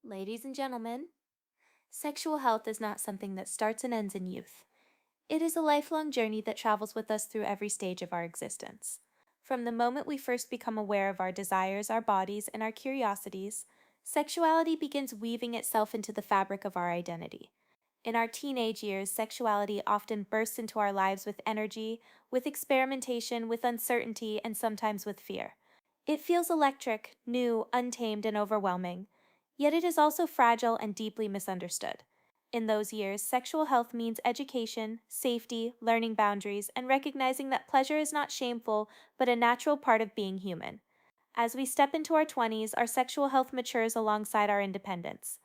Ladies and gentlemen, sexual health is not something that starts and ends in youth. It is a lifelong journey that travels with us through every stage of our existence. From the moment we first become aware of our desires, our bodies, and our curiosities, sexuality begins weaving itself into the fabric of our identity. In our teenage years, sexuality often bursts into our lives with energy, with experimentation, with uncertainty, and sometimes with fear. It feels electric, new, untamed, and overwhelming. Yet it is also fragile and deeply misunderstood. In those years, sexual health means education, safety, learning boundaries, and recognizing that pleasure is not shameful, but a natural part of being human. As we step into our 20s, our sexual health matures alongside our independence.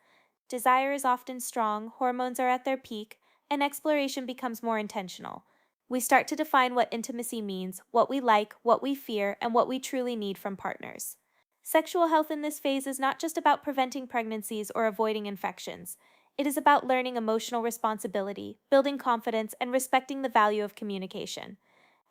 Desire is often strong, hormones are at their peak, and exploration becomes more intentional. We start to define what intimacy means, what we like, what we fear, and what we truly need from partners. Sexual health in this phase is not just about preventing pregnancies or avoiding infections. It is about learning emotional responsibility, building confidence, and respecting the value of communication.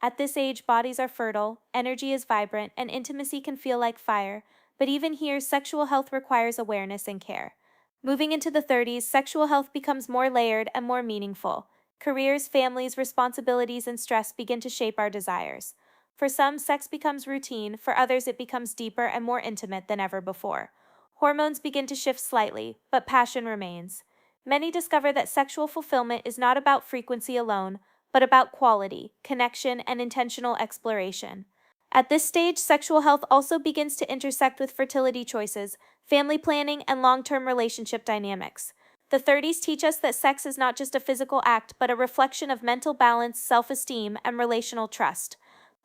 At this age, bodies are fertile, energy is vibrant, and intimacy can feel like fire, but even here, sexual health requires awareness and care. Moving into the 30s, sexual health becomes more layered and more meaningful. Careers, families, responsibilities, and stress begin to shape our desires. For some, sex becomes routine, for others, it becomes deeper and more intimate than ever before. Hormones begin to shift slightly, but passion remains. Many discover that sexual fulfillment is not about frequency alone, but about quality, connection, and intentional exploration. At this stage, sexual health also begins to intersect with fertility choices, family planning, and long-term relationship dynamics. The 30s teach us that sex is not just a physical act, but a reflection of mental balance, self-esteem, and relational trust.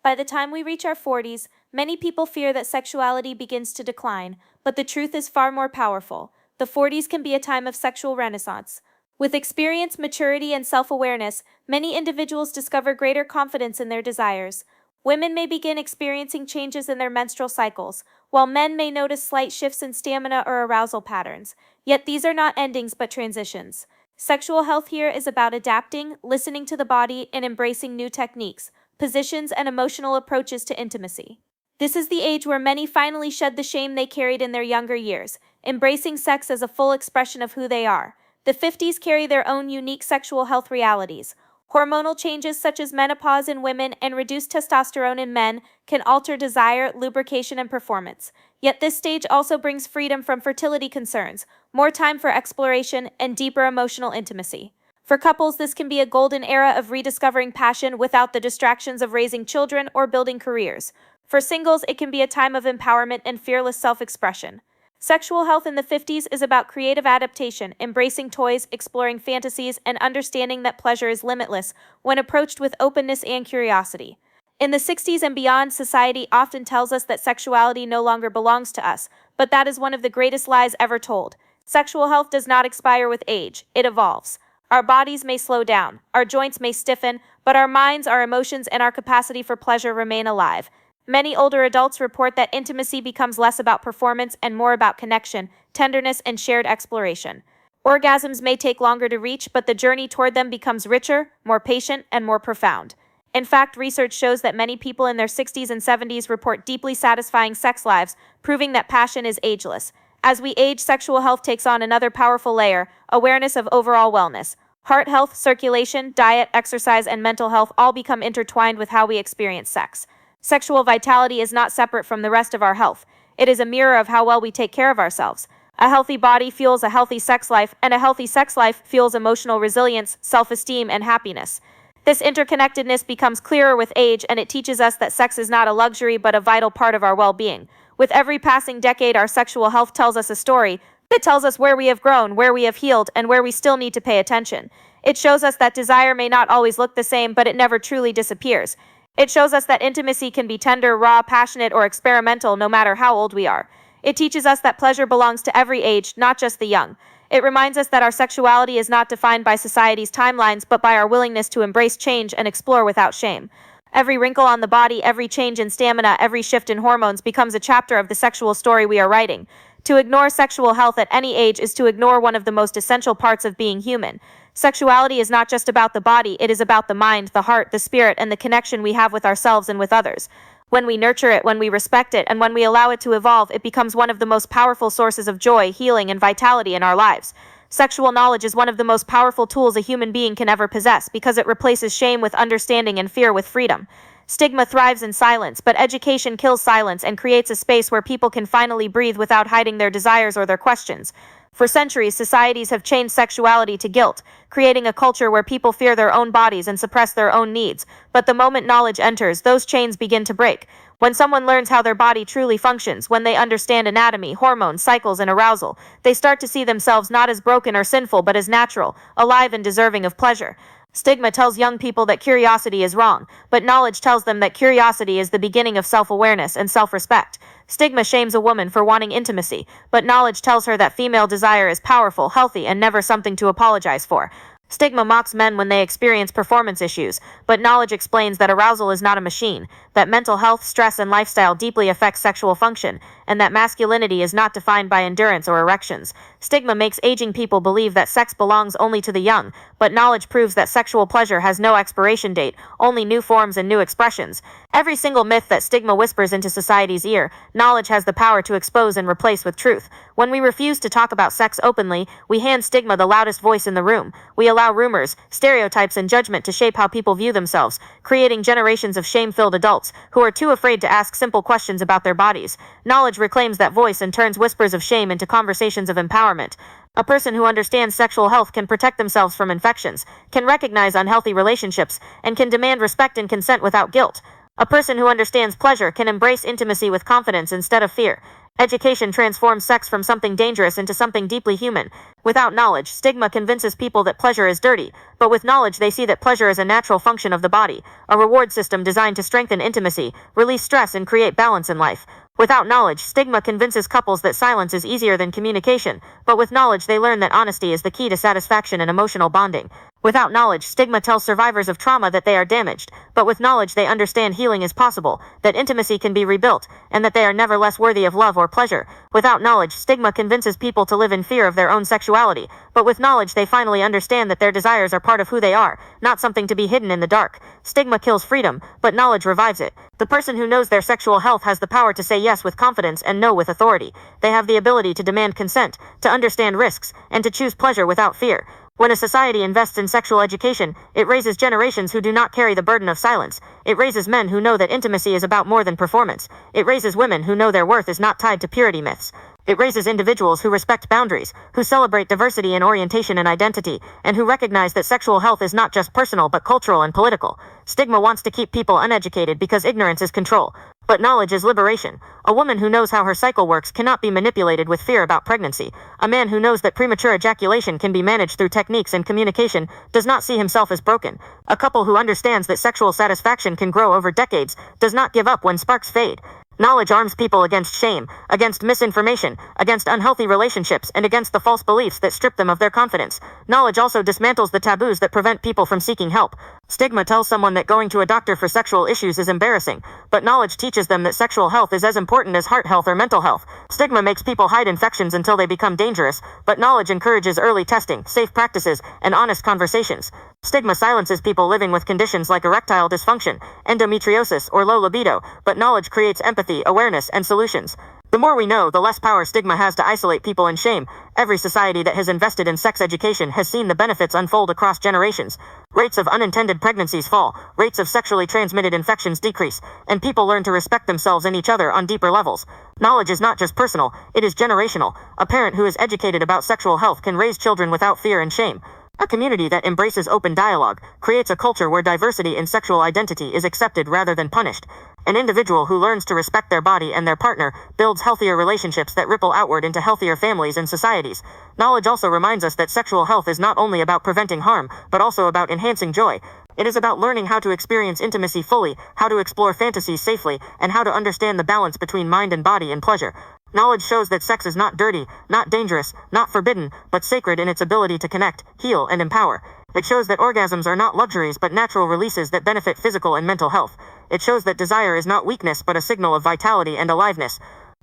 By the time we reach our 40s, many people fear that sexuality begins to decline, but the truth is far more powerful. The 40s can be a time of sexual renaissance. With experience, maturity, and self-awareness, many individuals discover greater confidence in their desires. Women may begin experiencing changes in their menstrual cycles, while men may notice slight shifts in stamina or arousal patterns. Yet these are not endings but transitions. Sexual health here is about adapting, listening to the body, and embracing new techniques, positions, and emotional approaches to intimacy. This is the age where many finally shed the shame they carried in their younger years, embracing sex as a full expression of who they are. The 50s carry their own unique sexual health realities. Hormonal changes such as menopause in women and reduced testosterone in men can alter desire, lubrication, and performance. Yet this stage also brings freedom from fertility concerns, more time for exploration, and deeper emotional intimacy. For couples, this can be a golden era of rediscovering passion without the distractions of raising children or building careers. For singles, it can be a time of empowerment and fearless self-expression. Sexual health in the 50s is about creative adaptation, embracing toys, exploring fantasies, and understanding that pleasure is limitless when approached with openness and curiosity. In the 60s and beyond, society often tells us that sexuality no longer belongs to us, but that is one of the greatest lies ever told. Sexual health does not expire with age, it evolves. Our bodies may slow down, our joints may stiffen, but our minds, our emotions, and our capacity for pleasure remain alive. Many older adults report that intimacy becomes less about performance and more about connection, tenderness, and shared exploration. Orgasms may take longer to reach, but the journey toward them becomes richer, more patient, and more profound. In fact, research shows that many people in their 60s and 70s report deeply satisfying sex lives, proving that passion is ageless. As we age, sexual health takes on another powerful layer: awareness of overall wellness. Heart health, circulation, diet, exercise, and mental health all become intertwined with how we experience sex. Sexual vitality is not separate from the rest of our health. It is a mirror of how well we take care of ourselves. A healthy body fuels a healthy sex life, and a healthy sex life fuels emotional resilience, self-esteem, and happiness. This interconnectedness becomes clearer with age, and it teaches us that sex is not a luxury but a vital part of our well-being. With every passing decade, our sexual health tells us a story. It tells us where we have grown, where we have healed, and where we still need to pay attention. It shows us that desire may not always look the same, but it never truly disappears. It shows us that intimacy can be tender, raw, passionate, or experimental no matter how old we are. It teaches us that pleasure belongs to every age, not just the young. It reminds us that our sexuality is not defined by society's timelines, but by our willingness to embrace change and explore without shame. Every wrinkle on the body, every change in stamina, every shift in hormones becomes a chapter of the sexual story we are writing. To ignore sexual health at any age is to ignore one of the most essential parts of being human. Sexuality is not just about the body, it is about the mind, the heart, the spirit, and the connection we have with ourselves and with others. When we nurture it, when we respect it, and when we allow it to evolve, it becomes one of the most powerful sources of joy, healing, and vitality in our lives. Sexual knowledge is one of the most powerful tools a human being can ever possess because it replaces shame with understanding and fear with freedom. Stigma thrives in silence, but education kills silence and creates a space where people can finally breathe without hiding their desires or their questions. For centuries, societies have chained sexuality to guilt, creating a culture where people fear their own bodies and suppress their own needs. But the moment knowledge enters, those chains begin to break. When someone learns how their body truly functions, when they understand anatomy, hormones, cycles, and arousal, they start to see themselves not as broken or sinful, but as natural, alive, and deserving of pleasure. Stigma tells young people that curiosity is wrong, but knowledge tells them that curiosity is the beginning of self-awareness and self-respect. Stigma shames a woman for wanting intimacy, but knowledge tells her that female desire is powerful, healthy, and never something to apologize for. Stigma mocks men when they experience performance issues, but knowledge explains that arousal is not a machine, that mental health, stress, and lifestyle deeply affect sexual function, and that masculinity is not defined by endurance or erections. Stigma makes aging people believe that sex belongs only to the young, but knowledge proves that sexual pleasure has no expiration date, only new forms and new expressions. Every single myth that stigma whispers into society's ear, knowledge has the power to expose and replace with truth. When we refuse to talk about sex openly, we hand stigma the loudest voice in the room. We allow rumors, stereotypes, and judgment to shape how people view themselves, creating generations of shame-filled adults who are too afraid to ask simple questions about their bodies. Knowledge reclaims that voice and turns whispers of shame into conversations of empowerment. A person who understands sexual health can protect themselves from infections, can recognize unhealthy relationships, and can demand respect and consent without guilt. A person who understands pleasure can embrace intimacy with confidence instead of fear. Education transforms sex from something dangerous into something deeply human. Without knowledge, stigma convinces people that pleasure is dirty, but with knowledge they see that pleasure is a natural function of the body, a reward system designed to strengthen intimacy, release stress, and create balance in life. Without knowledge, stigma convinces couples that silence is easier than communication, but with knowledge they learn that honesty is the key to satisfaction and emotional bonding. Without knowledge, stigma tells survivors of trauma that they are damaged, but with knowledge they understand healing is possible, that intimacy can be rebuilt, and that they are never less worthy of love or pleasure. Without knowledge, stigma convinces people to live in fear of their own sexuality, but with knowledge they finally understand that their desires are part of who they are, not something to be hidden in the dark. Stigma kills freedom, but knowledge revives it. The person who knows their sexual health has the power to say yes with confidence and no with authority. They have the ability to demand consent, to understand risks, and to choose pleasure without fear. When a society invests in sexual education, it raises generations who do not carry the burden of silence. It raises men who know that intimacy is about more than performance. It raises women who know their worth is not tied to purity myths. It raises individuals who respect boundaries, who celebrate diversity in orientation and identity, and who recognize that sexual health is not just personal but cultural and political. Stigma wants to keep people uneducated because ignorance is control. But knowledge is liberation. A woman who knows how her cycle works cannot be manipulated with fear about pregnancy. A man who knows that premature ejaculation can be managed through techniques and communication does not see himself as broken. A couple who understands that sexual satisfaction can grow over decades does not give up when sparks fade. Knowledge arms people against shame, against misinformation, against unhealthy relationships, and against the false beliefs that strip them of their confidence. Knowledge also dismantles the taboos that prevent people from seeking help. Stigma tells someone that going to a doctor for sexual issues is embarrassing, but knowledge teaches them that sexual health is as important as heart health or mental health. Stigma makes people hide infections until they become dangerous, but knowledge encourages early testing, safe practices, and honest conversations. Stigma silences people living with conditions like erectile dysfunction, endometriosis, or low libido, but knowledge creates empathy, awareness, and solutions. The more we know, the less power stigma has to isolate people in shame. Every society that has invested in sex education has seen the benefits unfold across generations. Rates of unintended pregnancies fall, rates of sexually transmitted infections decrease, and people learn to respect themselves and each other on deeper levels. Knowledge is not just personal, it is generational. A parent who is educated about sexual health can raise children without fear and shame. A community that embraces open dialogue creates a culture where diversity in sexual identity is accepted rather than punished. An individual who learns to respect their body and their partner builds healthier relationships that ripple outward into healthier families and societies. Knowledge also reminds us that sexual health is not only about preventing harm, but also about enhancing joy. It is about learning how to experience intimacy fully, how to explore fantasies safely, and how to understand the balance between mind and body in pleasure. Knowledge shows that sex is not dirty, not dangerous, not forbidden, but sacred in its ability to connect, heal, and empower. It shows that orgasms are not luxuries but natural releases that benefit physical and mental health. It shows that desire is not weakness but a signal of vitality and aliveness.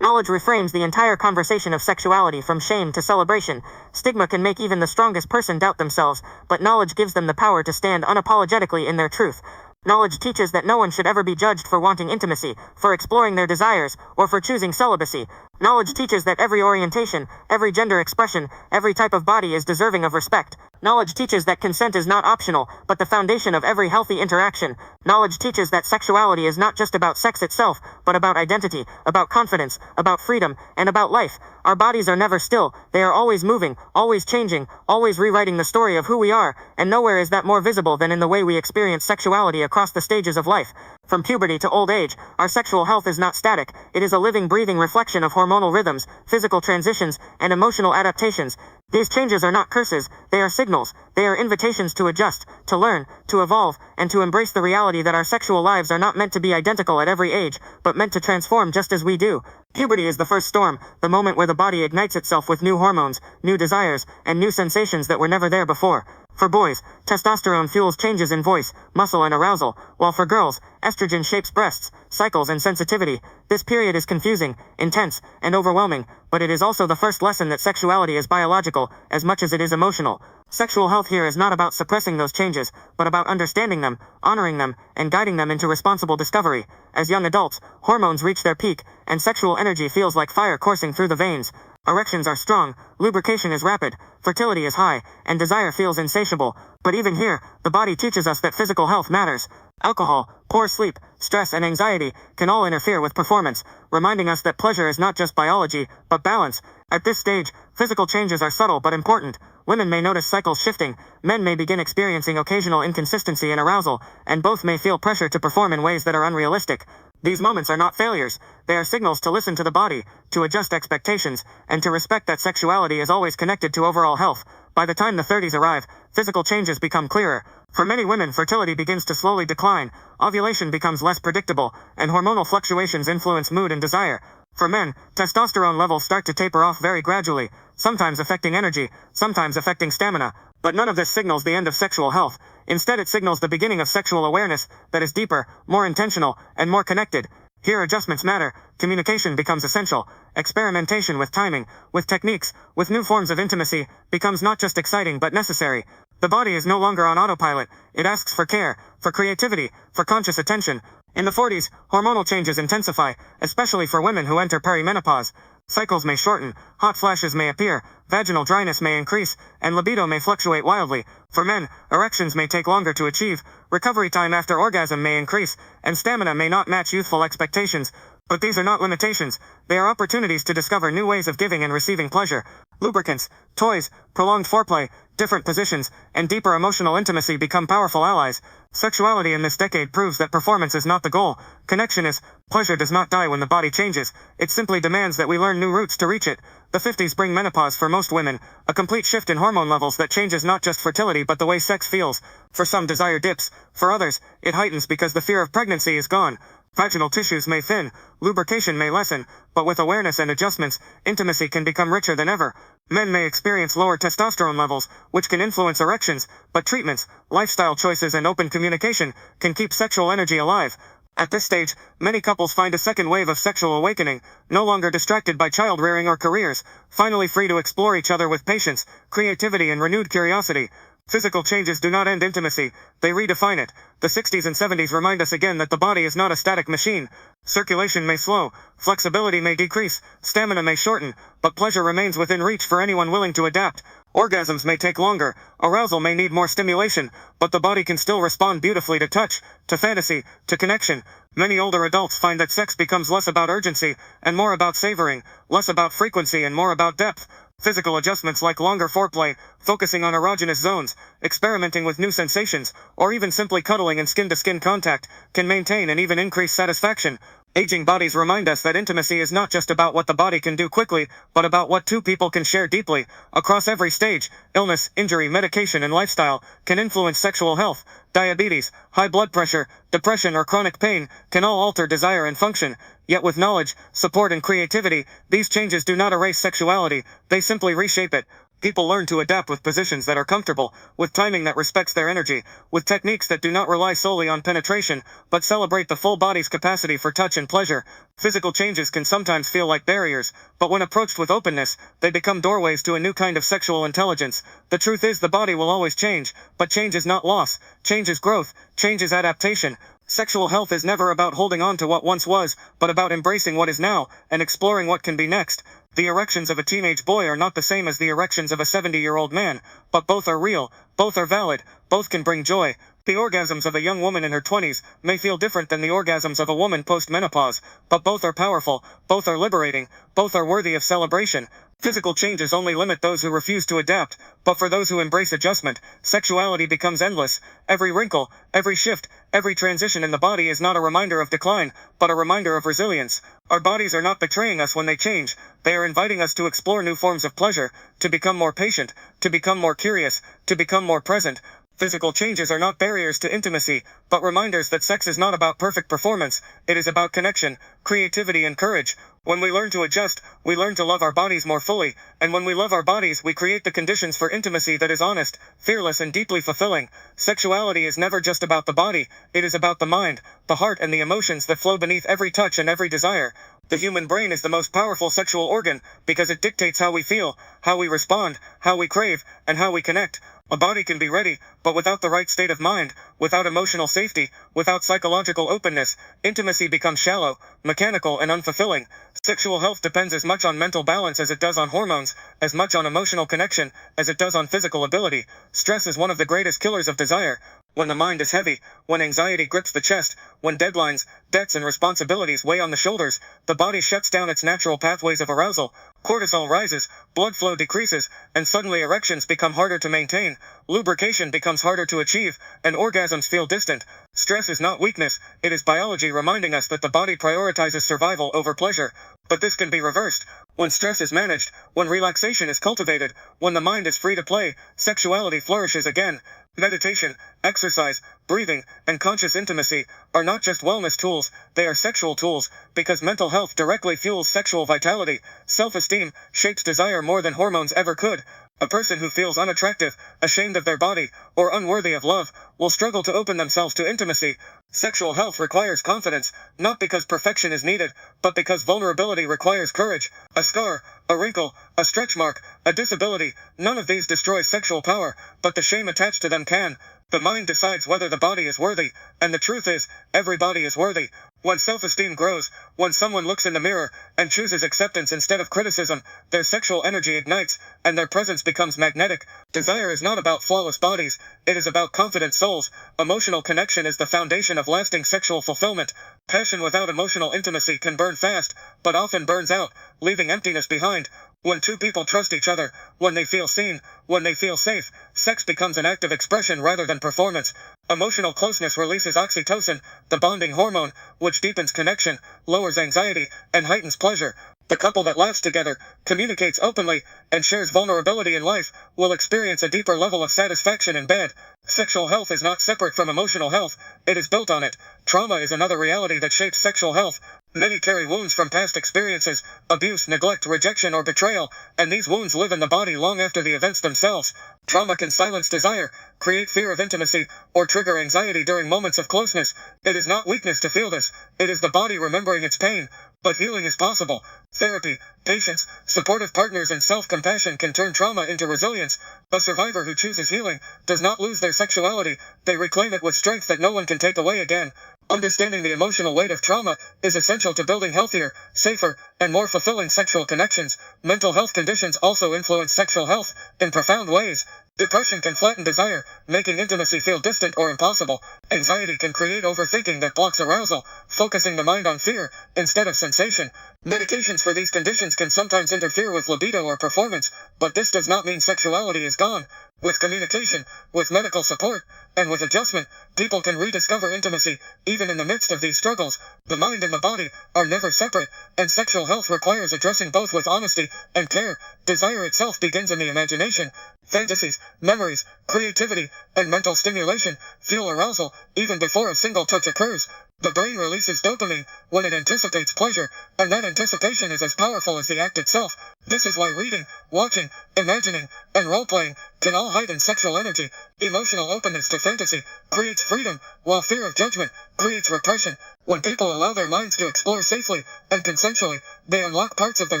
Knowledge reframes the entire conversation of sexuality from shame to celebration. Stigma can make even the strongest person doubt themselves, but knowledge gives them the power to stand unapologetically in their truth. Knowledge teaches that no one should ever be judged for wanting intimacy, for exploring their desires, or for choosing celibacy. Knowledge teaches that every orientation, every gender expression, every type of body is deserving of respect. Knowledge teaches that consent is not optional, but the foundation of every healthy interaction. Knowledge teaches that sexuality is not just about sex itself, but about identity, about confidence, about freedom, and about life. Our bodies are never still, they are always moving, always changing, always rewriting the story of who we are, and nowhere is that more visible than in the way we experience sexuality across the stages of life. From puberty to old age, our sexual health is not static, it is a living, breathing reflection of hormonal rhythms, physical transitions, and emotional adaptations. These changes are not curses, they are signals, they are invitations to adjust, to learn, to evolve, and to embrace the reality that our sexual lives are not meant to be identical at every age, but meant to transform just as we do. Puberty is the first storm, the moment where the body ignites itself with new hormones, new desires, and new sensations that were never there before. For boys, testosterone fuels changes in voice, muscle, and arousal, while for girls, estrogen shapes breasts, cycles, and sensitivity. This period is confusing, intense, and overwhelming, but it is also the first lesson that sexuality is biological, as much as it is emotional. Sexual health here is not about suppressing those changes, but about understanding them, honoring them, and guiding them into responsible discovery. As young adults, hormones reach their peak, and sexual energy feels like fire coursing through the veins. Erections are strong, lubrication is rapid, fertility is high, and desire feels insatiable. But even here, the body teaches us that physical health matters. Alcohol, poor sleep, stress, and anxiety can all interfere with performance, reminding us that pleasure is not just biology, but balance. At this stage, physical changes are subtle but important. Women may notice cycles shifting, men may begin experiencing occasional inconsistency in arousal, and both may feel pressure to perform in ways that are unrealistic. These moments are not failures, they are signals to listen to the body, to adjust expectations, and to respect that sexuality is always connected to overall health. By the time the 30s arrive, physical changes become clearer. For many women, fertility begins to slowly decline, ovulation becomes less predictable, and hormonal fluctuations influence mood and desire. For men, testosterone levels start to taper off very gradually, sometimes affecting energy, sometimes affecting stamina. But none of this signals the end of sexual health. Instead, it signals the beginning of sexual awareness that is deeper, more intentional, and more connected. Here adjustments matter, communication becomes essential, experimentation with timing, with techniques, with new forms of intimacy, becomes not just exciting but necessary. The body is no longer on autopilot, it asks for care, for creativity, for conscious attention. In the 40s, hormonal changes intensify, especially for women who enter perimenopause. Cycles may shorten, hot flashes may appear, vaginal dryness may increase, and libido may fluctuate wildly. For men, erections may take longer to achieve, recovery time after orgasm may increase, and stamina may not match youthful expectations. But these are not limitations, they are opportunities to discover new ways of giving and receiving pleasure. Lubricants, toys, prolonged foreplay, different positions, and deeper emotional intimacy become powerful allies. Sexuality in this decade proves that performance is not the goal. Connection is. Pleasure does not die when the body changes. It simply demands that we learn new routes to reach it. The 50s bring menopause for most women, a complete shift in hormone levels that changes not just fertility but the way sex feels. For some, desire dips. For others, it heightens because the fear of pregnancy is gone. Vaginal tissues may thin, lubrication may lessen, but with awareness and adjustments, intimacy can become richer than ever. Men may experience lower testosterone levels, which can influence erections, but treatments, lifestyle choices, and open communication can keep sexual energy alive. At this stage, many couples find a second wave of sexual awakening, no longer distracted by child-rearing or careers, finally free to explore each other with patience, creativity, and renewed curiosity. Physical changes do not end intimacy, they redefine it. The 60s and 70s remind us again that the body is not a static machine. Circulation may slow, flexibility may decrease, stamina may shorten, but pleasure remains within reach for anyone willing to adapt. Orgasms may take longer, arousal may need more stimulation, but the body can still respond beautifully to touch, to fantasy, to connection. Many older adults find that sex becomes less about urgency and more about savoring, less about frequency and more about depth. Physical adjustments like longer foreplay, focusing on erogenous zones, experimenting with new sensations, or even simply cuddling and skin-to-skin contact, can maintain and even increase satisfaction. Aging bodies remind us that intimacy is not just about what the body can do quickly, but about what two people can share deeply. Across every stage, illness, injury, medication, and lifestyle can influence sexual health. Diabetes, high blood pressure, depression, or chronic pain can all alter desire and function. Yet with knowledge, support, and creativity, these changes do not erase sexuality, they simply reshape it. People learn to adapt with positions that are comfortable, with timing that respects their energy, with techniques that do not rely solely on penetration, but celebrate the full body's capacity for touch and pleasure. Physical changes can sometimes feel like barriers, but when approached with openness, they become doorways to a new kind of sexual intelligence. The truth is the body will always change, but change is not loss, change is growth, change is adaptation. Sexual health is never about holding on to what once was, but about embracing what is now, and exploring what can be next. The erections of a teenage boy are not the same as the erections of a 70-year-old man, but both are real, both are valid, both can bring joy. The orgasms of a young woman in her 20s may feel different than the orgasms of a woman post-menopause, but both are powerful, both are liberating, both are worthy of celebration. Physical changes only limit those who refuse to adapt, but for those who embrace adjustment, sexuality becomes endless. Every wrinkle, every shift, every transition in the body is not a reminder of decline, but a reminder of resilience. Our bodies are not betraying us when they change, they are inviting us to explore new forms of pleasure, to become more patient, to become more curious, to become more present. Physical changes are not barriers to intimacy, but reminders that sex is not about perfect performance, it is about connection, creativity and courage. When we learn to adjust, we learn to love our bodies more fully, and when we love our bodies, we create the conditions for intimacy that is honest, fearless and deeply fulfilling. Sexuality is never just about the body, it is about the mind, the heart and the emotions that flow beneath every touch and every desire. The human brain is the most powerful sexual organ, because it dictates how we feel, how we respond, how we crave, and how we connect. A body can be ready, but without the right state of mind, without emotional safety, without psychological openness, intimacy becomes shallow, mechanical and unfulfilling. Sexual health depends as much on mental balance as it does on hormones, as much on emotional connection as it does on physical ability. Stress is one of the greatest killers of desire. When the mind is heavy, when anxiety grips the chest, when deadlines, debts and responsibilities weigh on the shoulders, the body shuts down its natural pathways of arousal. Cortisol rises, blood flow decreases, and suddenly erections become harder to maintain, lubrication becomes harder to achieve, and orgasms feel distant. Stress is not weakness, it is biology reminding us that the body prioritizes survival over pleasure. But this can be reversed. When stress is managed, when relaxation is cultivated, when the mind is free to play, sexuality flourishes again. Meditation, exercise, breathing, and conscious intimacy are not just wellness tools, they are sexual tools, because mental health directly fuels sexual vitality. Self-esteem shapes desire more than hormones ever could. A person who feels unattractive, ashamed of their body, or unworthy of love, will struggle to open themselves to intimacy. Sexual health requires confidence, not because perfection is needed, but because vulnerability requires courage. A scar, a wrinkle, a stretch mark, a disability, none of these destroy sexual power, but the shame attached to them can. The mind decides whether the body is worthy, and the truth is, every body is worthy. When self-esteem grows, when someone looks in the mirror and chooses acceptance instead of criticism, their sexual energy ignites, and their presence becomes magnetic. Desire is not about flawless bodies, it is about confident souls. Emotional connection is the foundation of lasting sexual fulfillment. Passion without emotional intimacy can burn fast, but often burns out, leaving emptiness behind. When two people trust each other, when they feel seen, when they feel safe, sex becomes an act of expression rather than performance. Emotional closeness releases oxytocin, the bonding hormone, which deepens connection, lowers anxiety, and heightens pleasure. The couple that laughs together, communicates openly, and shares vulnerability in life will experience a deeper level of satisfaction in bed. Sexual health is not separate from emotional health, it is built on it. Trauma is another reality that shapes sexual health. Many carry wounds from past experiences, abuse, neglect, rejection, or betrayal, and these wounds live in the body long after the events themselves. Trauma can silence desire, create fear of intimacy, or trigger anxiety during moments of closeness. It is not weakness to feel this, it is the body remembering its pain. But healing is possible. Therapy, patience, supportive partners, and self-compassion can turn trauma into resilience. A survivor who chooses healing does not lose their sexuality, they reclaim it with strength that no one can take away again. Understanding the emotional weight of trauma is essential to building healthier, safer, and more fulfilling sexual connections. Mental health conditions also influence sexual health in profound ways. Depression can flatten desire, making intimacy feel distant or impossible. Anxiety can create overthinking that blocks arousal, focusing the mind on fear instead of sensation. Medications for these conditions can sometimes interfere with libido or performance, but this does not mean sexuality is gone. With communication, with medical support, and with adjustment, people can rediscover intimacy, even in the midst of these struggles. The mind and the body are never separate, and sexual health requires addressing both with honesty and care. Desire itself begins in the imagination. Fantasies, memories, creativity, and mental stimulation fuel arousal even before a single touch occurs. The brain releases dopamine when it anticipates pleasure, and that anticipation is as powerful as the act itself. This is why reading, watching, imagining, and role-playing can all heighten sexual energy. Emotional openness to fantasy creates freedom, while fear of judgment creates repression. When people allow their minds to explore safely and consensually, they unlock parts of their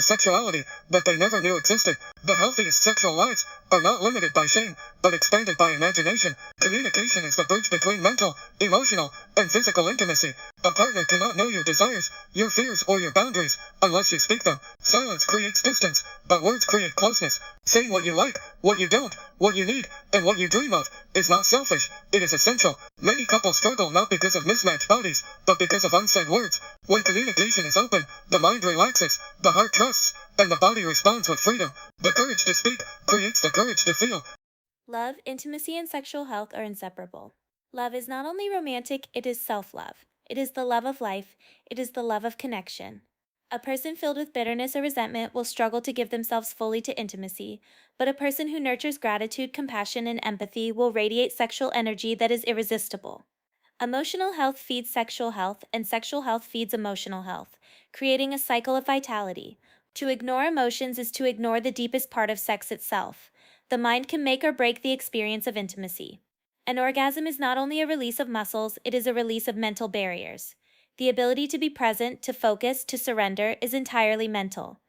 sexuality that they never knew existed. The healthiest sexual lives are not limited by shame, but expanded by imagination. Communication is the bridge between mental, emotional, and physical intimacy. A partner cannot know your desires, your fears, or your boundaries unless you speak them. Silence creates distance, but words create closeness. Saying what you like, what you don't, what you need, and what you dream of is not selfish, it is essential. Many couples struggle not because of mismatched bodies, but because of unsaid words. When communication is open, the mind relaxes, the heart trusts, and the body responds with freedom. The courage to speak creates the courage to feel. Love, intimacy, and sexual health are inseparable. Love is not only romantic, it is self-love. It is the love of life. It is the love of connection. A person filled with bitterness or resentment will struggle to give themselves fully to intimacy, but a person who nurtures gratitude, compassion, and empathy will radiate sexual energy that is irresistible. Emotional health feeds sexual health, and sexual health feeds emotional health, creating a cycle of vitality. To ignore emotions is to ignore the deepest part of sex itself. The mind can make or break the experience of intimacy. An orgasm is not only a release of muscles, it is a release of mental barriers. The ability to be present, to focus, to surrender is entirely mental.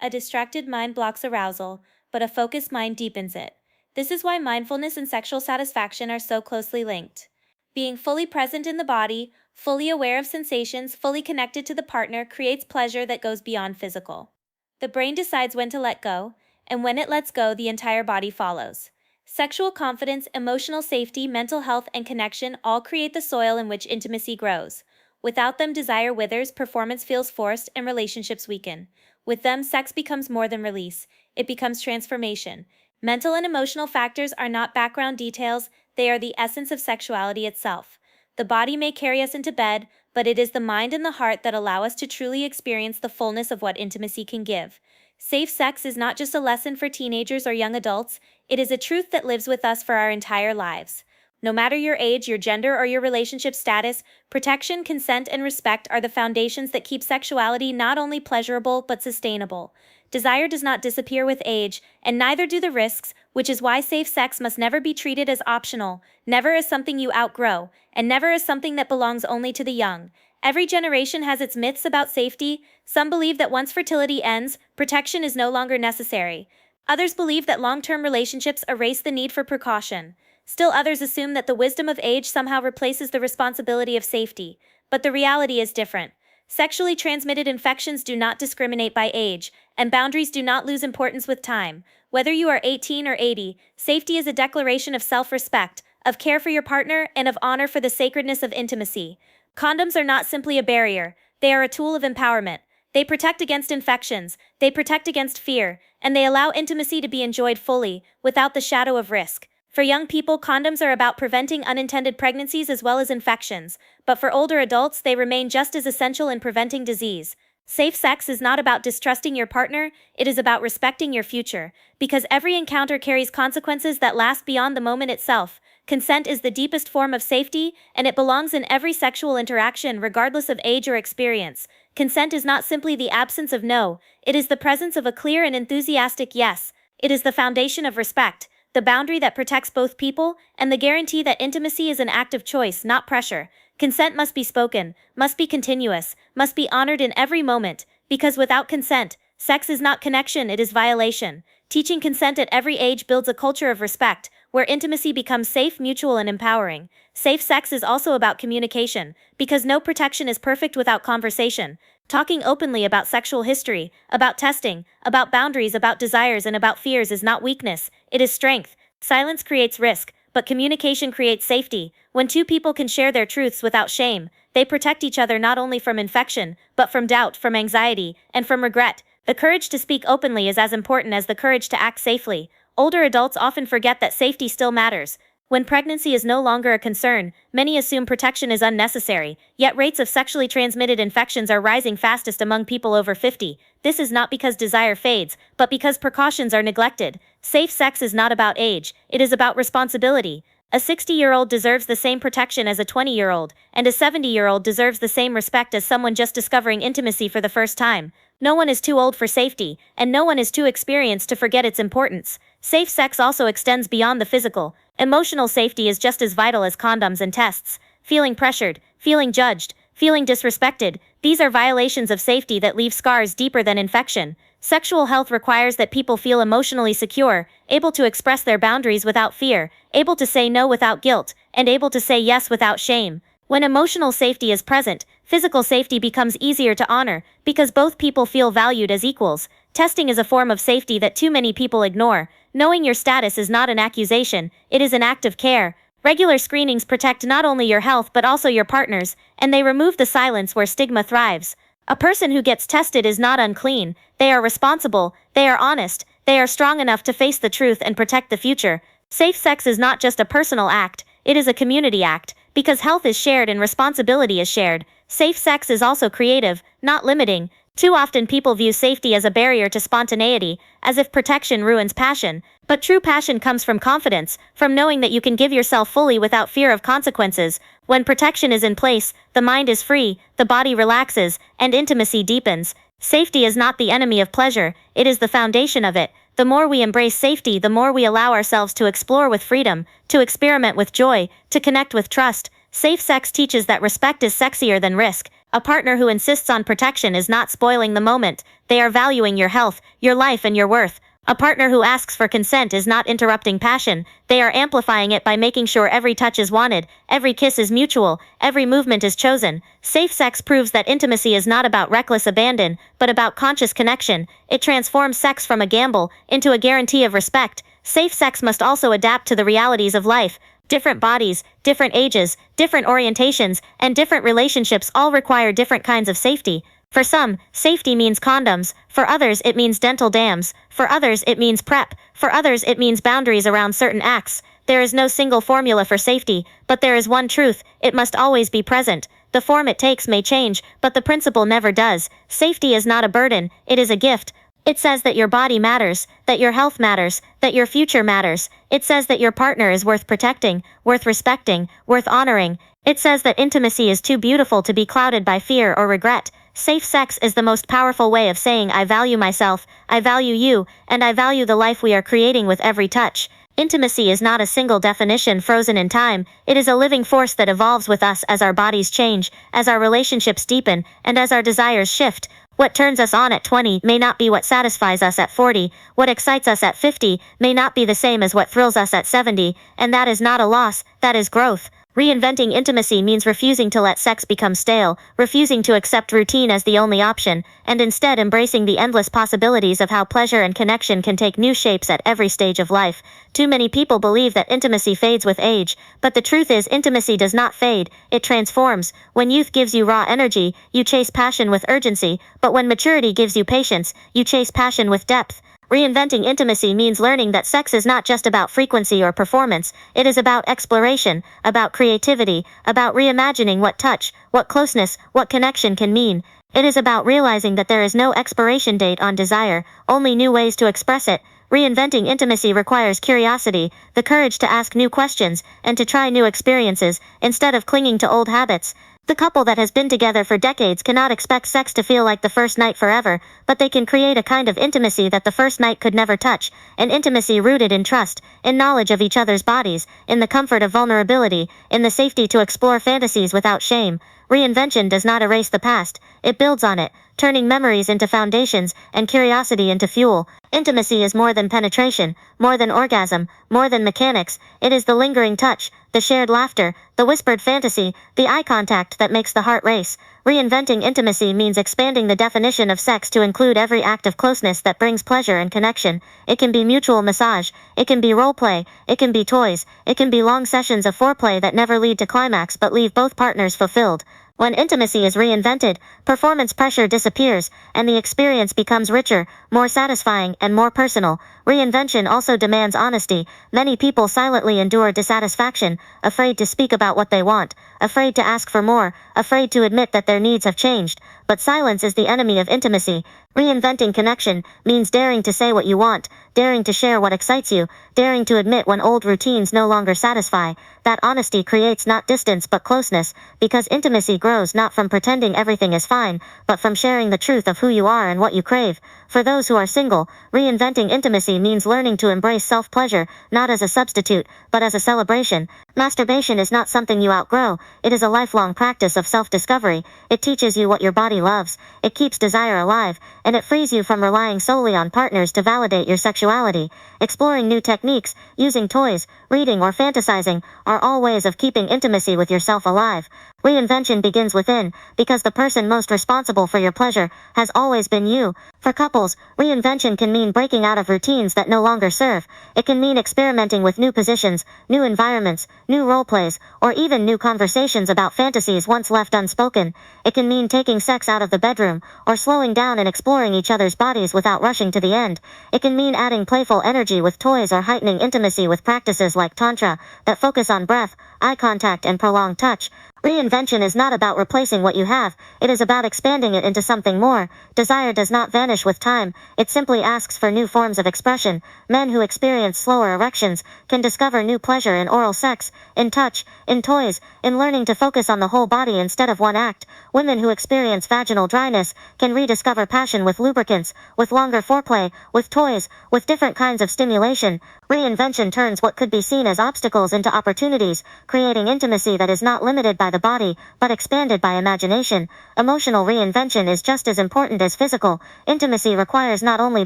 A distracted mind blocks arousal, but a focused mind deepens it. This is why mindfulness and sexual satisfaction are so closely linked. Being fully present in the body, fully aware of sensations, fully connected to the partner creates pleasure that goes beyond physical. The brain decides when to let go, and when it lets go, the entire body follows. Sexual confidence, emotional safety, mental health, and connection all create the soil in which intimacy grows. Without them, desire withers, performance feels forced, and relationships weaken. With them, sex becomes more than release. It becomes transformation. Mental and emotional factors are not background details, they are the essence of sexuality itself. The body may carry us into bed, but it is the mind and the heart that allow us to truly experience the fullness of what intimacy can give. Safe sex is not just a lesson for teenagers or young adults, it is a truth that lives with us for our entire lives. No matter your age, your gender, or your relationship status, protection, consent, and respect are the foundations that keep sexuality not only pleasurable but sustainable. Desire does not disappear with age, and neither do the risks, which is why safe sex must never be treated as optional, never as something you outgrow, and never as something that belongs only to the young. Every generation has its myths about safety. Some believe that once fertility ends, protection is no longer necessary. Others believe that long-term relationships erase the need for precaution. Still others assume that the wisdom of age somehow replaces the responsibility of safety. But the reality is different. Sexually transmitted infections do not discriminate by age, and boundaries do not lose importance with time. Whether you are 18 or 80, safety is a declaration of self-respect, of care for your partner, and of honor for the sacredness of intimacy. Condoms are not simply a barrier, they are a tool of empowerment. They protect against infections, they protect against fear, and they allow intimacy to be enjoyed fully, without the shadow of risk. For young people, condoms are about preventing unintended pregnancies as well as infections, but for older adults, they remain just as essential in preventing disease. Safe sex is not about distrusting your partner, it is about respecting your future, because every encounter carries consequences that last beyond the moment itself. Consent is the deepest form of safety, and it belongs in every sexual interaction regardless of age or experience. Consent is not simply the absence of no, it is the presence of a clear and enthusiastic yes. It is the foundation of respect, the boundary that protects both people, and the guarantee that intimacy is an act of choice, not pressure. Consent must be spoken, must be continuous, must be honored in every moment, because without consent, sex is not connection, it is violation. Teaching consent at every age builds a culture of respect, where intimacy becomes safe, mutual, and empowering. Safe sex is also about communication, because no protection is perfect without conversation. Talking openly about sexual history, about testing, about boundaries, about desires, and about fears is not weakness, it is strength. Silence creates risk, but communication creates safety. When two people can share their truths without shame, they protect each other not only from infection, but from doubt, from anxiety, and from regret. The courage to speak openly is as important as the courage to act safely. Older adults often forget that safety still matters. When pregnancy is no longer a concern, many assume protection is unnecessary, yet rates of sexually transmitted infections are rising fastest among people over 50. This is not because desire fades, but because precautions are neglected. Safe sex is not about age, it is about responsibility. A 60-year-old deserves the same protection as a 20-year-old, and a 70-year-old deserves the same respect as someone just discovering intimacy for the first time. No one is too old for safety, and no one is too experienced to forget its importance. Safe sex also extends beyond the physical. Emotional safety is just as vital as condoms and tests. Feeling pressured, feeling judged, feeling disrespected, these are violations of safety that leave scars deeper than infection. Sexual health requires that people feel emotionally secure, able to express their boundaries without fear, able to say no without guilt, and able to say yes without shame. When emotional safety is present, physical safety becomes easier to honor, because both people feel valued as equals. Testing is a form of safety that too many people ignore. Knowing your status is not an accusation, it is an act of care. Regular screenings protect not only your health but also your partner's, and they remove the silence where stigma thrives. A person who gets tested is not unclean, they are responsible, they are honest, they are strong enough to face the truth and protect the future. Safe sex is not just a personal act, it is a community act, because health is shared and responsibility is shared. Safe sex is also creative, not limiting. Too often people view safety as a barrier to spontaneity, as if protection ruins passion. But true passion comes from confidence, from knowing that you can give yourself fully without fear of consequences. When protection is in place, the mind is free, the body relaxes, and intimacy deepens. Safety is not the enemy of pleasure, it is the foundation of it. The more we embrace safety, the more we allow ourselves to explore with freedom, to experiment with joy, to connect with trust. Safe sex teaches that respect is sexier than risk. A partner who insists on protection is not spoiling the moment, they are valuing your health, your life, and your worth. A partner who asks for consent is not interrupting passion, they are amplifying it by making sure every touch is wanted, every kiss is mutual, every movement is chosen. Safe sex proves that intimacy is not about reckless abandon, but about conscious connection. It transforms sex from a gamble into a guarantee of respect. Safe sex must also adapt to the realities of life. Different bodies, different ages, different orientations, and different relationships all require different kinds of safety. For some, safety means condoms, for others it means dental dams, for others it means PrEP, for others it means boundaries around certain acts. There is no single formula for safety, but there is one truth, it must always be present. The form it takes may change, but the principle never does. Safety is not a burden, it is a gift. It says that your body matters, that your health matters, that your future matters. It says that your partner is worth protecting, worth respecting, worth honoring. It says that intimacy is too beautiful to be clouded by fear or regret. Safe sex is the most powerful way of saying I value myself, I value you, and I value the life we are creating with every touch. Intimacy is not a single definition frozen in time, it is a living force that evolves with us as our bodies change, as our relationships deepen, and as our desires shift. What turns us on at 20 may not be what satisfies us at 40, what excites us at 50 may not be the same as what thrills us at 70, and that is not a loss, that is growth. Reinventing intimacy means refusing to let sex become stale, refusing to accept routine as the only option, and instead embracing the endless possibilities of how pleasure and connection can take new shapes at every stage of life. Too many people believe that intimacy fades with age, but the truth is intimacy does not fade, it transforms. When youth gives you raw energy, you chase passion with urgency, but when maturity gives you patience, you chase passion with depth. Reinventing intimacy means learning that sex is not just about frequency or performance, it is about exploration, about creativity, about reimagining what touch, what closeness, what connection can mean. It is about realizing that there is no expiration date on desire, only new ways to express it. Reinventing intimacy requires curiosity, the courage to ask new questions, and to try new experiences, instead of clinging to old habits. The couple that has been together for decades cannot expect sex to feel like the first night forever, but they can create a kind of intimacy that the first night could never touch, an intimacy rooted in trust, in knowledge of each other's bodies, in the comfort of vulnerability, in the safety to explore fantasies without shame. Reinvention does not erase the past, it builds on it, turning memories into foundations, and curiosity into fuel. Intimacy is more than penetration, more than orgasm, more than mechanics, it is the lingering touch, the shared laughter, the whispered fantasy, the eye contact that makes the heart race. Reinventing intimacy means expanding the definition of sex to include every act of closeness that brings pleasure and connection. It can be mutual massage, it can be role play, it can be toys, it can be long sessions of foreplay that never lead to climax but leave both partners fulfilled. When intimacy is reinvented, performance pressure disappears, and the experience becomes richer, more satisfying, and more personal. Reinvention also demands honesty. Many people silently endure dissatisfaction, afraid to speak about what they want, afraid to ask for more, afraid to admit that their needs have changed. But silence is the enemy of intimacy. Reinventing connection means daring to say what you want, daring to share what excites you, daring to admit when old routines no longer satisfy. That honesty creates not distance but closeness, because intimacy grows not from pretending everything is fine, but from sharing the truth of who you are and what you crave. For those who are single, reinventing intimacy means learning to embrace self-pleasure, not as a substitute, but as a celebration. Masturbation is not something you outgrow, it is a lifelong practice of self-discovery. It teaches you what your body loves, it keeps desire alive, and it frees you from relying solely on partners to validate your sexuality. Exploring new techniques, using toys, reading or fantasizing, are all ways of keeping intimacy with yourself alive. Reinvention begins within, because the person most responsible for your pleasure has always been you. For couples, reinvention can mean breaking out of routines that no longer serve. It can mean experimenting with new positions, new environments, new role plays, or even new conversations about fantasies once left unspoken. It can mean taking sex out of the bedroom, or slowing down and exploring each other's bodies without rushing to the end. It can mean adding playful energy with toys or heightening intimacy with practices like tantra, that focus on breath, eye contact, and prolonged touch. Reinvention is not about replacing what you have, it is about expanding it into something more. Desire does not vanish with time, it simply asks for new forms of expression. Men who experience slower erections can discover new pleasure in oral sex, in touch, in toys, in learning to focus on the whole body instead of one act. Women who experience vaginal dryness can rediscover passion with lubricants, with longer foreplay, with toys, with different kinds of stimulation. Reinvention turns what could be seen as obstacles into opportunities, creating intimacy that is not limited by the body, but expanded by imagination. Emotional reinvention is just as important as physical. Intimacy requires not only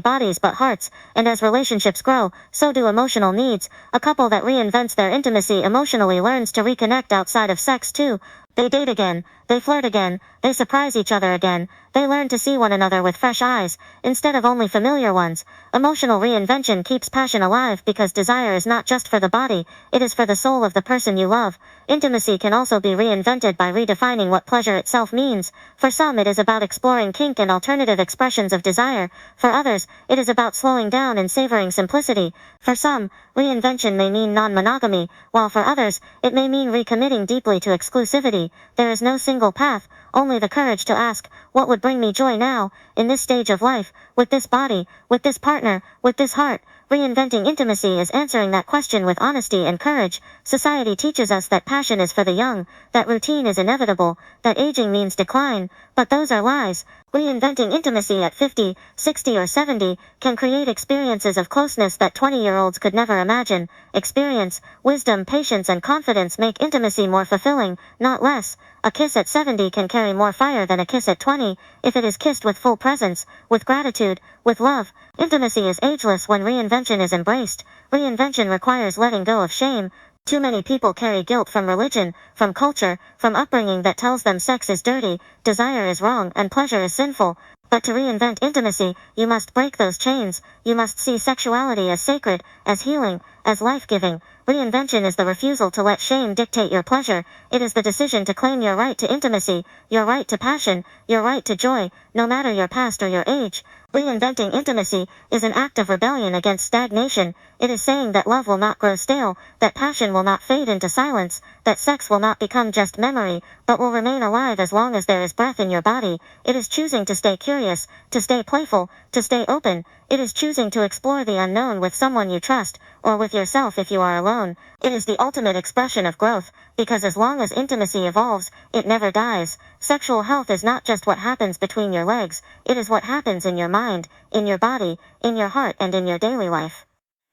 bodies but hearts, and as relationships grow, so do emotional needs. A couple that reinvents their intimacy emotionally learns to reconnect outside of sex too. They date again, they flirt again, they surprise each other again, they learn to see one another with fresh eyes, instead of only familiar ones. Emotional reinvention keeps passion alive because desire is not just for the body, it is for the soul of the person you love. Intimacy can also be reinvented by redefining what pleasure itself means. For some it is about exploring kink and alternative expressions of desire. For others, it is about slowing down and savoring simplicity. For some, reinvention may mean non-monogamy, while for others, it may mean recommitting deeply to exclusivity. There is no single path, only the courage to ask, what would bring me joy now, in this stage of life, with this body, with this partner, with this heart? Reinventing intimacy is answering that question with honesty and courage. Society teaches us that passion is for the young, that routine is inevitable, that aging means decline, but those are lies. Reinventing intimacy at 50, 60, or 70 can create experiences of closeness that 20-year-olds could never imagine. Experience, wisdom, patience, and confidence make intimacy more fulfilling, not less. A kiss at 70 can carry more fire than a kiss at 20, if it is kissed with full presence, with gratitude, with love. Intimacy is ageless when reinvention is embraced. Reinvention requires letting go of shame. Too many people carry guilt from religion, from culture, from upbringing that tells them sex is dirty, desire is wrong, and pleasure is sinful. But to reinvent intimacy, you must break those chains. You must see sexuality as sacred, as healing, as life-giving. Reinvention is the refusal to let shame dictate your pleasure. It is the decision to claim your right to intimacy, your right to passion, your right to joy, no matter your past or your age. Reinventing intimacy is an act of rebellion against stagnation. It is saying that love will not grow stale, that passion will not fade into silence, that sex will not become just memory, but will remain alive as long as there is breath in your body. It is choosing to stay curious, to stay playful, to stay open. It is choosing to explore the unknown with someone you trust, or with yourself if you are alone. It is the ultimate expression of growth, because as long as intimacy evolves, it never dies. Sexual health is not just what happens between your legs, it is what happens in your mind, in your body, in your heart, and in your daily life.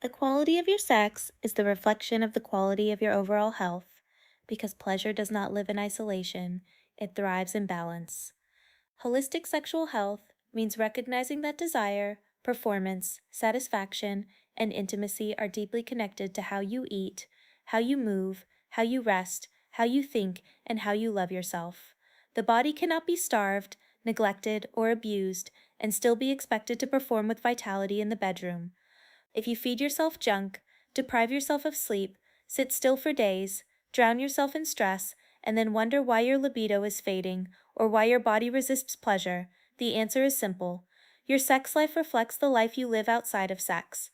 The quality of your sex is the reflection of the quality of your overall health, because pleasure does not live in isolation, it thrives in balance. Holistic sexual health means recognizing that desire, performance, satisfaction, and intimacy are deeply connected to how you eat, how you move, how you rest, how you think, and how you love yourself. The body cannot be starved, neglected, or abused, and still be expected to perform with vitality in the bedroom. If you feed yourself junk, deprive yourself of sleep, sit still for days, drown yourself in stress, and then wonder why your libido is fading or why your body resists pleasure, the answer is simple. Your sex life reflects the life you live outside of sex.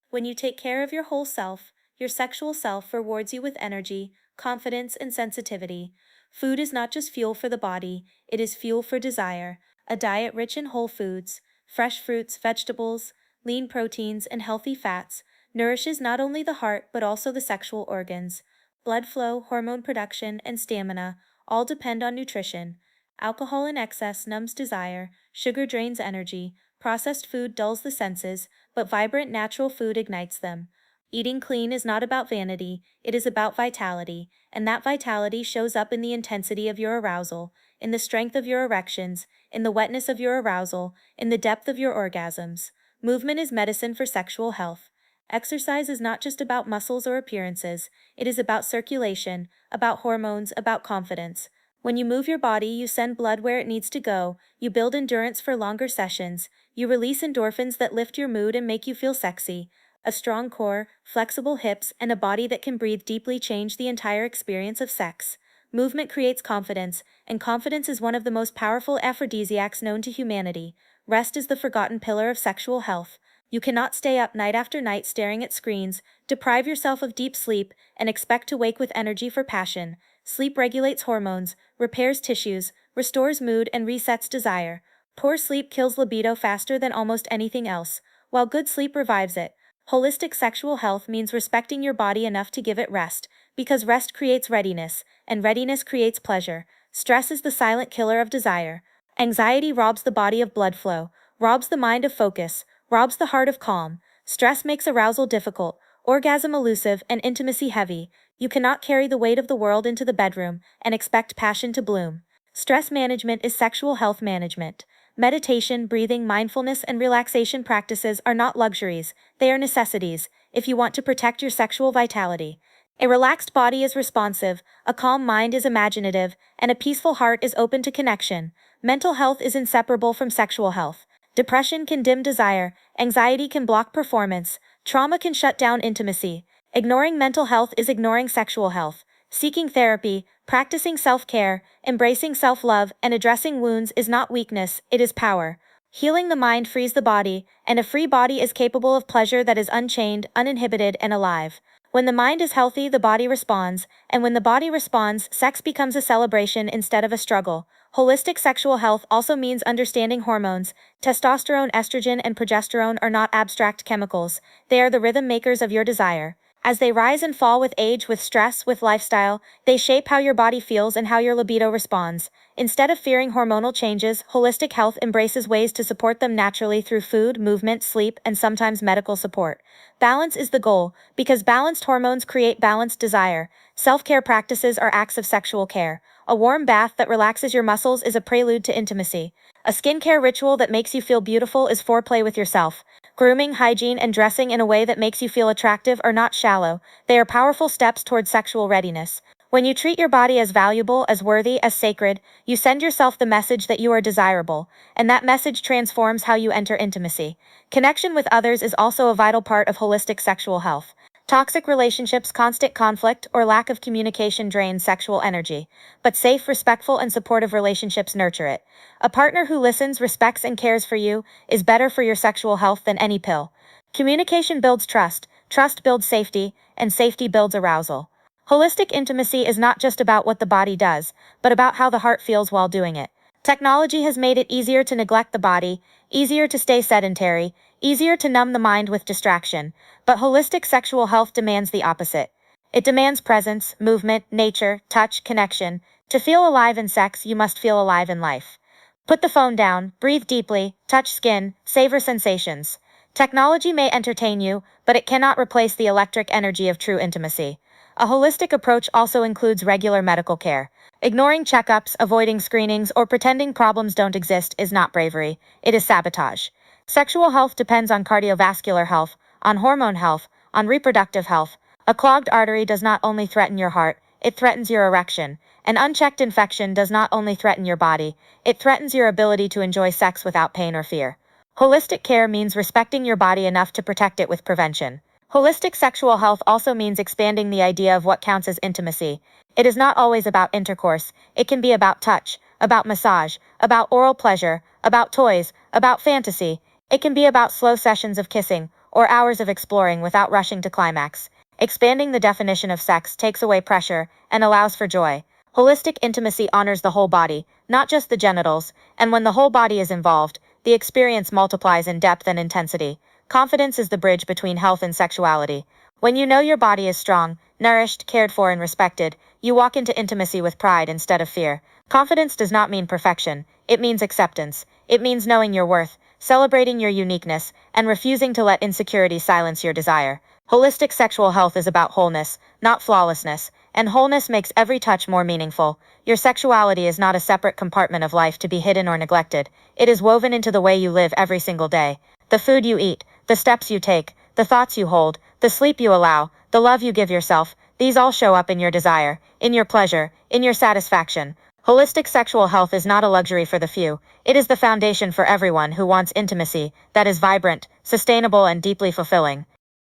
When you take care of your whole self, your sexual self rewards you with energy, confidence, and sensitivity. Food is not just fuel for the body, it is fuel for desire. A diet rich in whole foods, fresh fruits, vegetables, lean proteins, and healthy fats nourishes not only the heart but also the sexual organs. Blood flow, hormone production, and stamina all depend on nutrition. Alcohol in excess numbs desire, sugar drains energy, processed food dulls the senses, but vibrant natural food ignites them. Eating clean is not about vanity, it is about vitality, and that vitality shows up in the intensity of your arousal, in the strength of your erections, in the wetness of your arousal, in the depth of your orgasms. Movement is medicine for sexual health. Exercise is not just about muscles or appearances, it is about circulation, about hormones, about confidence. When you move your body, you send blood where it needs to go, you build endurance for longer sessions, you release endorphins that lift your mood and make you feel sexy. A strong core, flexible hips, and a body that can breathe deeply change the entire experience of sex. Movement creates confidence, and confidence is one of the most powerful aphrodisiacs known to humanity. Rest is the forgotten pillar of sexual health. You cannot stay up night after night staring at screens, deprive yourself of deep sleep, and expect to wake with energy for passion. Sleep regulates hormones, repairs tissues, restores mood, and resets desire. Poor sleep kills libido faster than almost anything else, while good sleep revives it. Holistic sexual health means respecting your body enough to give it rest, because rest creates readiness, and readiness creates pleasure. Stress is the silent killer of desire. Anxiety robs the body of blood flow, robs the mind of focus, robs the heart of calm. Stress makes arousal difficult, orgasm elusive, and intimacy heavy. You cannot carry the weight of the world into the bedroom and expect passion to bloom. Stress management is sexual health management. Meditation, breathing, mindfulness, and relaxation practices are not luxuries, they are necessities, if you want to protect your sexual vitality. A relaxed body is responsive, a calm mind is imaginative, and a peaceful heart is open to connection. Mental health is inseparable from sexual health. Depression can dim desire, anxiety can block performance, trauma can shut down intimacy. Ignoring mental health is ignoring sexual health. Seeking therapy, practicing self-care, embracing self-love, and addressing wounds is not weakness, it is power. Healing the mind frees the body, and a free body is capable of pleasure that is unchained, uninhibited, and alive. When the mind is healthy, the body responds, and when the body responds, sex becomes a celebration instead of a struggle. Holistic sexual health also means understanding hormones. Testosterone, estrogen, and progesterone are not abstract chemicals, they are the rhythm makers of your desire. As they rise and fall with age, with stress, with lifestyle, they shape how your body feels and how your libido responds. Instead of fearing hormonal changes, holistic health embraces ways to support them naturally through food, movement, sleep, and sometimes medical support. Balance is the goal, because balanced hormones create balanced desire. Self-care practices are acts of sexual care. A warm bath that relaxes your muscles is a prelude to intimacy. A skincare ritual that makes you feel beautiful is foreplay with yourself. Grooming, hygiene, and dressing in a way that makes you feel attractive are not shallow, they are powerful steps toward sexual readiness. When you treat your body as valuable, as worthy, as sacred, you send yourself the message that you are desirable, and that message transforms how you enter intimacy. Connection with others is also a vital part of holistic sexual health. Toxic relationships, constant conflict, or lack of communication drain sexual energy, but safe, respectful, and supportive relationships nurture it. A partner who listens, respects, and cares for you is better for your sexual health than any pill. Communication builds trust, trust builds safety, and safety builds arousal. Holistic intimacy is not just about what the body does, but about how the heart feels while doing it. Technology has made it easier to neglect the body, easier to stay sedentary, easier to numb the mind with distraction, but holistic sexual health demands the opposite. It demands presence, movement, nature, touch, connection. To feel alive in sex, you must feel alive in life. Put the phone down, breathe deeply, touch skin, savor sensations. Technology may entertain you, but it cannot replace the electric energy of true intimacy. A holistic approach also includes regular medical care. Ignoring checkups, avoiding screenings, or pretending problems don't exist is not bravery, it is sabotage. Sexual health depends on cardiovascular health, on hormone health, on reproductive health. A clogged artery does not only threaten your heart, it threatens your erection. An unchecked infection does not only threaten your body, it threatens your ability to enjoy sex without pain or fear. Holistic care means respecting your body enough to protect it with prevention. Holistic sexual health also means expanding the idea of what counts as intimacy. It is not always about intercourse, it can be about touch, about massage, about oral pleasure, about toys, about fantasy. It can be about slow sessions of kissing, or hours of exploring without rushing to climax. Expanding the definition of sex takes away pressure and allows for joy. Holistic intimacy honors the whole body, not just the genitals, and when the whole body is involved, the experience multiplies in depth and intensity. Confidence is the bridge between health and sexuality. When you know your body is strong, nourished, cared for, and respected, you walk into intimacy with pride instead of fear. Confidence does not mean perfection, it means acceptance. It means knowing your worth, celebrating your uniqueness, and refusing to let insecurity silence your desire. Holistic sexual health is about wholeness, not flawlessness, and wholeness makes every touch more meaningful. Your sexuality is not a separate compartment of life to be hidden or neglected. It is woven into the way you live every single day. The food you eat, the steps you take, the thoughts you hold, the sleep you allow, the love you give yourself, these all show up in your desire, in your pleasure, in your satisfaction. Holistic sexual health is not a luxury for the few. It is the foundation for everyone who wants intimacy that is vibrant, sustainable, and deeply fulfilling.